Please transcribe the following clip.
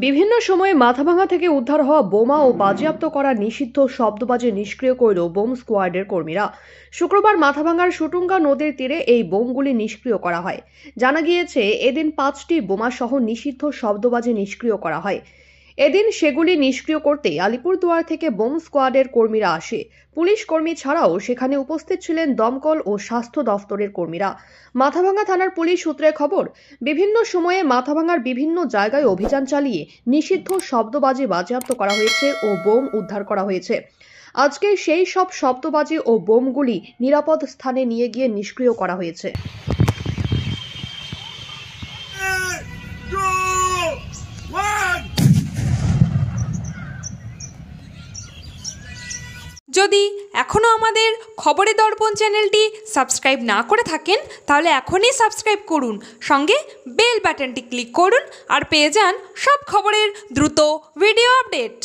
বিভিন্ন সময়ে মাথাভাঙা থেকে উদ্ধার হওয়া বোমা ও বাজেয়াপ্ত করা নিষিদ্ধ শব্দবাজি নিষ্ক্রিয় করল বোম স্কোয়াডের কর্মীরা। শুক্রবার মাথাভাঙার সুটুঙ্গা নদীর তীরে এই বোমগুলি নিষ্ক্রিয় করা হয়। জানা গিয়েছে এদিন 5টি বোমাসহ নিষিদ্ধ শব্দবাজি নিষ্ক্রিয় করা হয়। এদিন সেগুলি নিষ্ক্রিয় করতে আলিপুরদুয়ার থেকে বোম স্কোয়াডের কর্মীরা আসে। পুলিশ কর্মী ছাড়াও সেখানে উপস্থিত ছিলেন দমকল ও স্বাস্থ্য দফতরের কর্মীরা। মাথাভাঙা থানার পুলিশ সূত্রে খবর, বিভিন্ন সময়ে মাথাভাঙার বিভিন্ন জায়গায় অভিযান চালিয়ে নিষিদ্ধ শব্দবাজি বাজেয়াপ্ত করা হয়েছে ও বোম উদ্ধার করা হয়েছে। আজকে সেই সব শব্দবাজি ও বোমগুলি নিরাপদ স্থানে নিয়ে গিয়ে নিষ্ক্রিয় করা হয়েছে। যদি এখনও আমাদের খবরের দর্পণ চ্যানেলটি সাবস্ক্রাইব না করে থাকেন তাহলে এখনই সাবস্ক্রাইব করুন, সঙ্গে বেল বাটনটি ক্লিক করুন আর পেয়ে যান সব খবরের দ্রুত ভিডিও আপডেট।